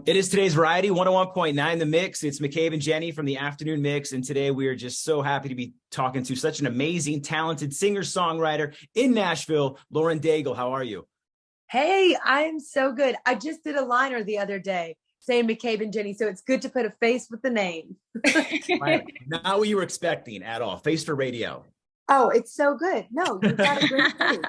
It is today's Variety 101.9 The Mix. It's McCabe and Jenny from the Afternoon Mix. And today we are just so happy to be talking to such an amazing, talented singer-songwriter in Nashville, Lauren Daigle. How are you? Hey, I'm so good. I just did a liner the other day saying McCabe and Jenny, so it's good to put a face with the name. Right. Not what you were expecting at all. Face for radio. Oh, it's so good. No, you've got a great face.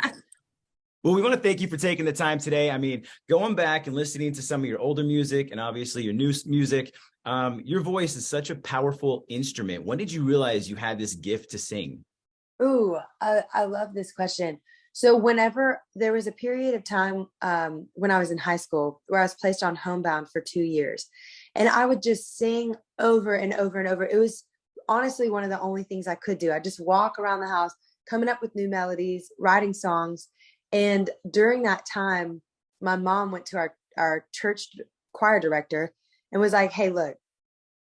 Well, we want to thank you for taking the time today. I mean, going back and listening to some of your older music and obviously your new music, your voice is such a powerful instrument. When did you realize you had this gift to sing? Ooh, I love this question. So whenever there was a period of time when I was in high school where I was placed on homebound for 2 years, and I would just sing over and over and over. It was honestly one of the only things I could do. I just walk around the house, coming up with new melodies, writing songs. And during that time, my mom went to our church choir director and was like, hey, look,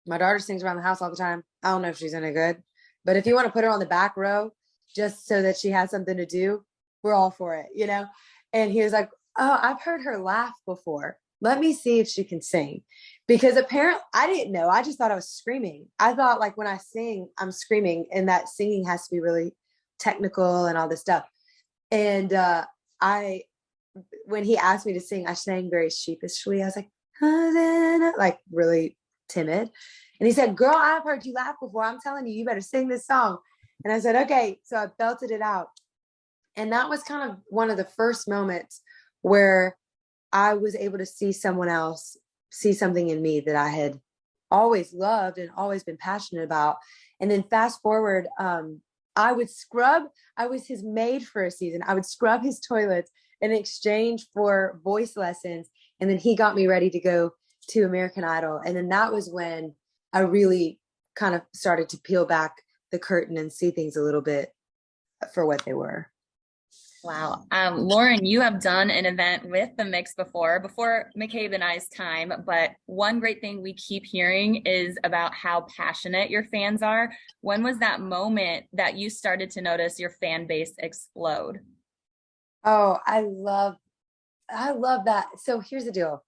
my daughter sings around the house all the time. I don't know if she's any good, but if you want to put her on the back row just so that she has something to do, we're all for it, you know? And he was like, oh, I've heard her laugh before. Let me see if she can sing. Because apparently I didn't know. I just thought I was screaming. I thought like when I sing, I'm screaming, and that singing has to be really technical and all this stuff. And I, when he asked me to sing, I sang very sheepishly. I was like really timid. And he said, girl, I've heard you laugh before. I'm telling you, you better sing this song. And I said, okay. So I belted it out. And that was kind of one of the first moments where I was able to see someone else see something in me that I had always loved and always been passionate about. And then fast forward, I was his maid for a season. I would scrub his toilets in exchange for voice lessons. And then he got me ready to go to American Idol. And then that was when I really kind of started to peel back the curtain and see things a little bit for what they were. Wow. Lauren, you have done an event with the Mix before McCabe and I's time, but one great thing we keep hearing is about how passionate your fans are. When was that moment that you started to notice your fan base explode? Oh, I love that. So here's the deal.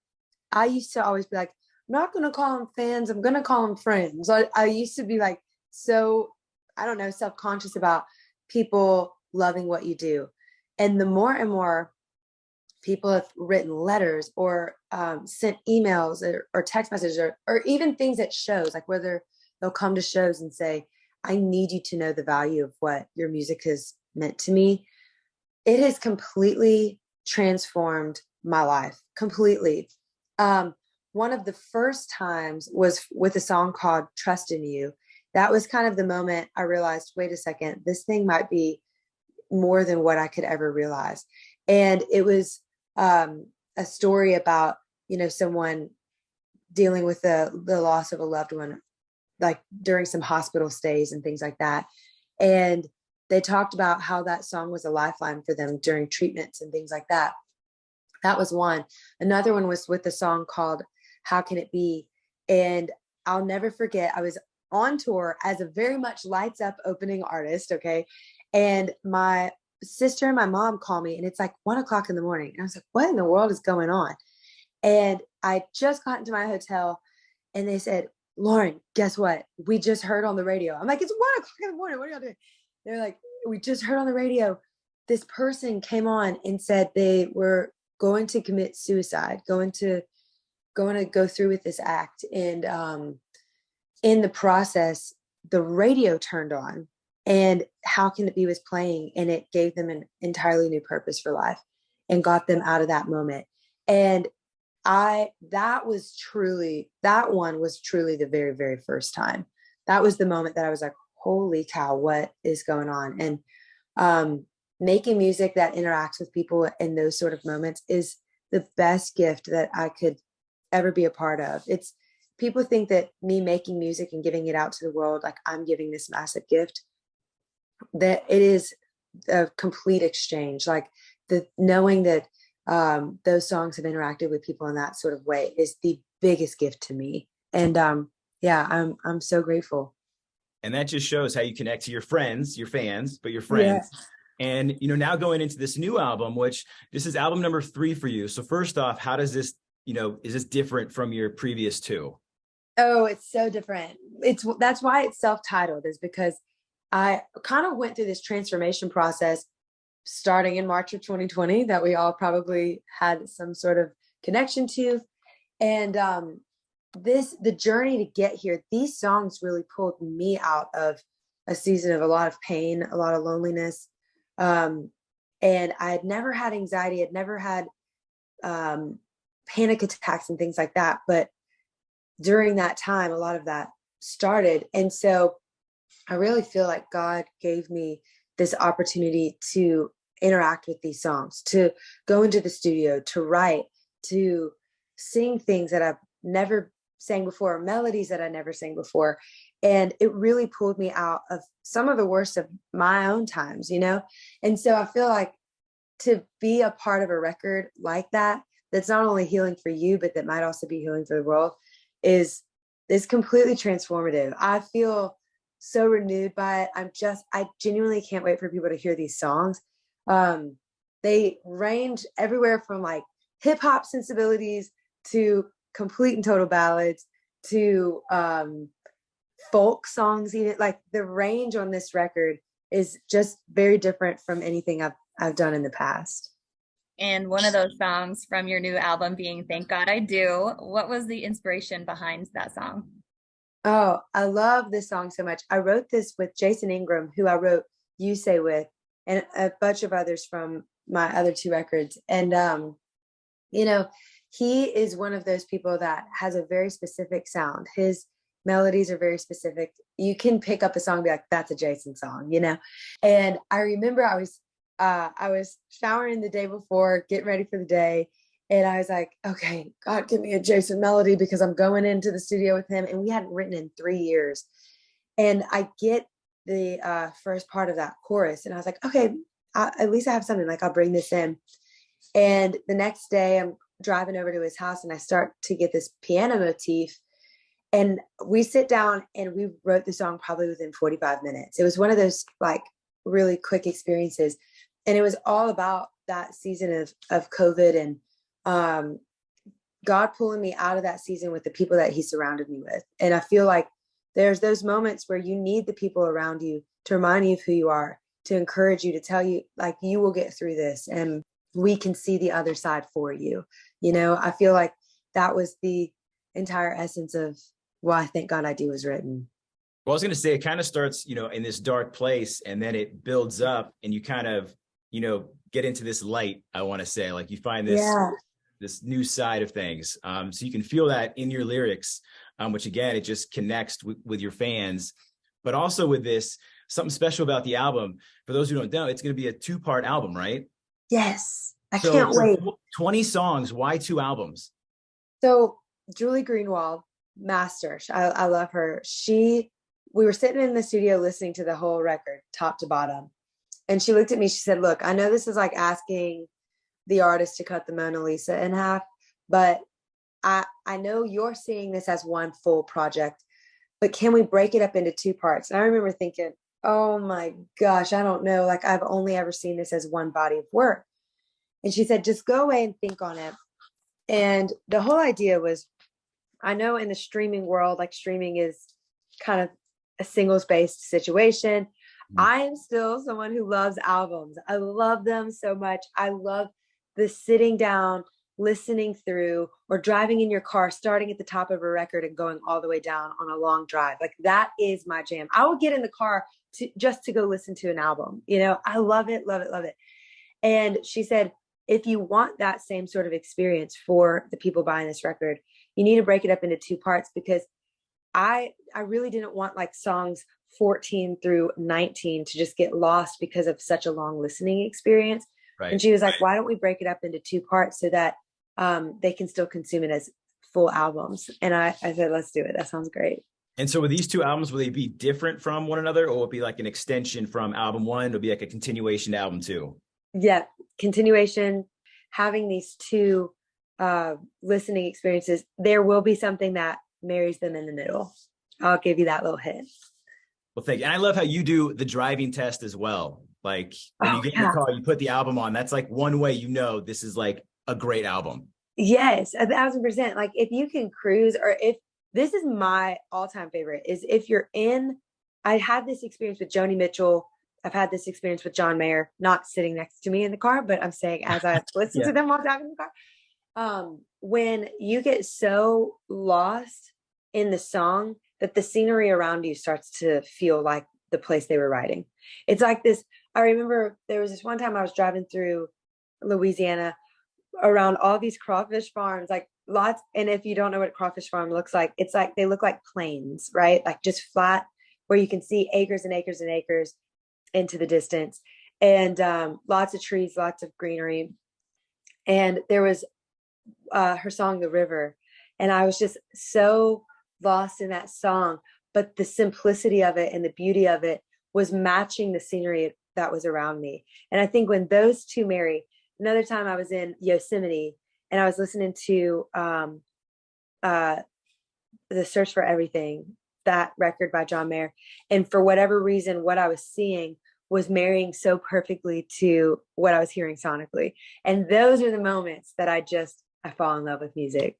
I used to always be like, I'm not going to call them fans. I'm going to call them friends. I used to be like, so, I don't know, self-conscious about people loving what you do. And the more and more people have written letters or sent emails or text messages or even things at shows, like whether they'll come to shows and say, I need you to know the value of what your music has meant to me. It has completely transformed my life, completely. One of the first times was with a song called Trust in You. That was kind of the moment I realized, wait a second, this thing might be more than what I could ever realize. And it was a story about, someone dealing with the loss of a loved one, like during some hospital stays and things like that. And they talked about how that song was a lifeline for them during treatments and things like that. That was one. Another one was with a song called How Can It Be? And I'll never forget, I was on tour as a very much lights up opening artist. Okay. And my sister and my mom call me, and it's like 1:00 in the morning. And I was like, what in the world is going on? And I just got into my hotel and they said, Lauren, guess what? We just heard on the radio. I'm like, it's 1:00 in the morning. What are y'all doing? They're like, we just heard on the radio. This person came on and said they were going to commit suicide, going to go through with this act. And in the process, the radio turned on. And How Can It Be was playing, and it gave them an entirely new purpose for life and got them out of that moment. And that one was truly the very, very first time. That was the moment that I was like, holy cow, what is going on? And making music that interacts with people in those sort of moments is the best gift that I could ever be a part of. People think that me making music and giving it out to the world, like I'm giving this massive gift, that it is a complete exchange. Like the knowing that those songs have interacted with people in that sort of way is the biggest gift to me. And I'm so grateful. And that just shows how you connect to your friends, your fans, but your friends. Yeah. And, now going into this new album, which this is album number 3 for you. So first off, how does this is this different from your previous two? Oh, it's so different. That's why it's self-titled, is because I kind of went through this transformation process starting in March of 2020 that we all probably had some sort of connection to. And the journey to get here, these songs really pulled me out of a season of a lot of pain, a lot of loneliness. And I had never had anxiety, I'd never had panic attacks and things like that. But during that time, a lot of that started. And so I really feel like God gave me this opportunity to interact with these songs, to go into the studio, to write, to sing things that I've never sang before, melodies that I never sang before. And it really pulled me out of some of the worst of my own times, And so I feel like to be a part of a record like that, that's not only healing for you, but that might also be healing for the world, is completely transformative. I feel so renewed by it. I genuinely can't wait for people to hear these songs. They range everywhere from like hip hop sensibilities to complete and total ballads to folk songs. Even like the range on this record is just very different from anything I've done in the past. And one of those songs from your new album being Thank God I Do. What was the inspiration behind that song? Oh, I love this song so much. I wrote this with Jason Ingram, who I wrote You Say with, and a bunch of others from my other two records. And, he is one of those people that has a very specific sound. His melodies are very specific. You can pick up a song and be like, that's a Jason song, And I remember I was showering the day before, getting ready for the day. And I was like, okay, God, give me a Jason melody because I'm going into the studio with him. And we hadn't written in 3 years. And I get the first part of that chorus. And I was like, okay, at least I have something, like I'll bring this in. And the next day I'm driving over to his house and I start to get this piano motif. And we sit down and we wrote the song probably within 45 minutes. It was one of those like really quick experiences. And it was all about that season of COVID and God pulling me out of that season with the people that he surrounded me with. And I feel like there's those moments where you need the people around you to remind you of who you are, to encourage you, to tell you like you will get through this and we can see the other side for you. I feel like that was the entire essence of why Thank God I Do was written. Well, I was going to say, it kind of starts, in this dark place and then it builds up and you kind of, get into this light. I want to say, like you find this new side of things. So you can feel that in your lyrics, which again, it just connects with your fans, but also with this, something special about the album. For those who don't know, it's going to be a 2-part album, right? Yes. I can't wait. 20 songs. Why 2 albums? So Julie Greenwald, master. I love her. We were sitting in the studio listening to the whole record, top to bottom. And she looked at me, she said, look, I know this is like asking the artist to cut the Mona Lisa in half, but I know you're seeing this as one full project, but can we break it up into 2 parts? And I remember thinking, oh my gosh, I don't know. Like I've only ever seen this as one body of work. And she said, just go away and think on it. And the whole idea was, I know in the streaming world, like streaming is kind of a singles-based situation. I am still someone who loves albums. I love them so much. I love the sitting down, listening through, or driving in your car, starting at the top of a record and going all the way down on a long drive. Like that is my jam. I will get in the car just to go listen to an album. I love it, love it, love it. And she said, if you want that same sort of experience for the people buying this record, you need to break it up into 2 parts, because I really didn't want like songs 14 through 19 to just get lost because of such a long listening experience. Right. And she was like, why don't we break it up into 2 parts so that they can still consume it as full albums? And I said, let's do it. That sounds great. And so with these 2 albums, will they be different from one another, or will it be like an extension from album 1? It'll be like a continuation to album 2? Yeah, continuation, having these 2 listening experiences. There will be something that marries them in the middle. I'll give you that little hint. Well, thank you. And I love how you do the driving test as well. Like when you get in the car, you put the album on. That's like one way this is like a great album. Yes, 1,000%. Like if you can cruise, or if this is my all-time favorite, is if you're in, I had this experience with Joni Mitchell. I've had this experience with John Mayer, not sitting next to me in the car, but I'm saying as I listen Yeah. to them while driving in the car. When you get so lost in the song that the scenery around you starts to feel like the place they were writing. It's like this. I remember there was this one time I was driving through Louisiana around all these crawfish farms, like lots. And if you don't know what a crawfish farm looks like, it's like they look like plains, right? Like just flat, where you can see acres and acres and acres into the distance, and lots of trees, lots of greenery. And there was her song, The River. And I was just so lost in that song. But the simplicity of it and the beauty of it was matching the scenery that was around me. And I think when those two marry, another time I was in Yosemite and I was listening to uh, The Search for Everything, that record by John Mayer. And for whatever reason, what I was seeing was marrying so perfectly to what I was hearing sonically. And those are the moments that I fall in love with music.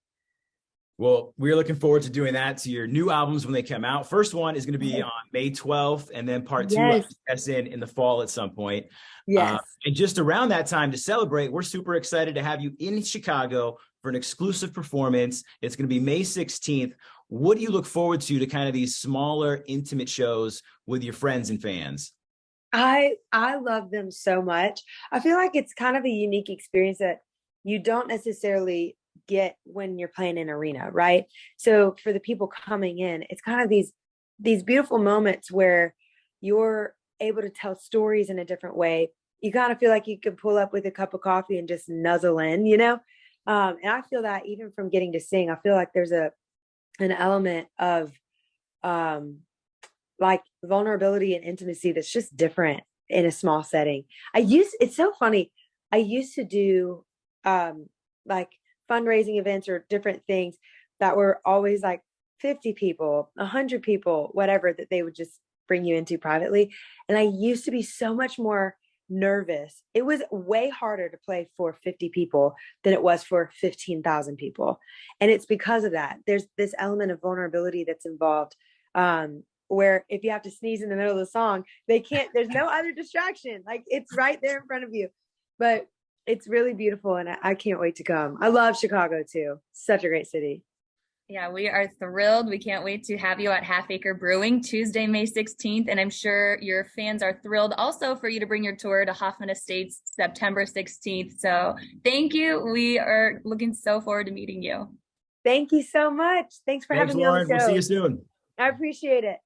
Well, we're looking forward to doing that to your new albums when they come out. First one is going to be on May 12th, and then part two, Yes. that's in the fall at some point. Yes. And just around that time to celebrate, we're super excited to have you in Chicago for an exclusive performance. It's going to be May 16th. What do you look forward to kind of these smaller, intimate shows with your friends and fans? I love them so much. I feel like it's kind of a unique experience that you don't necessarily get when you're playing in an arena, right? So for the people coming in, it's kind of these beautiful moments where you're able to tell stories in a different way. You kind of feel like you could pull up with a cup of coffee and just nuzzle in, you know? And I feel that even from getting to sing, I feel like there's an element of um like vulnerability and intimacy that's just different in a small setting. It's so funny. I used to do like fundraising events or different things that were always like 50 people, 100 people, whatever, that they would just bring you into privately. And I used to be so much more nervous. It was way harder to play for 50 people than it was for 15,000 people. And it's because of that. There's this element of vulnerability that's involved. Where if you have to sneeze in the middle of the song, there's no other distraction. Like it's right there in front of you. But it's really beautiful and I can't wait to come. I love Chicago too. Such a great city. Yeah, we are thrilled. We can't wait to have you at Half Acre Brewing Tuesday, May 16th. And I'm sure your fans are thrilled also for you to bring your tour to Hoffman Estates September 16th. So thank you. We are looking so forward to meeting you. Thanks, Thank you so much. Thanks for Thanks, having me on the Lauren. We'll see you show. soon. I appreciate it.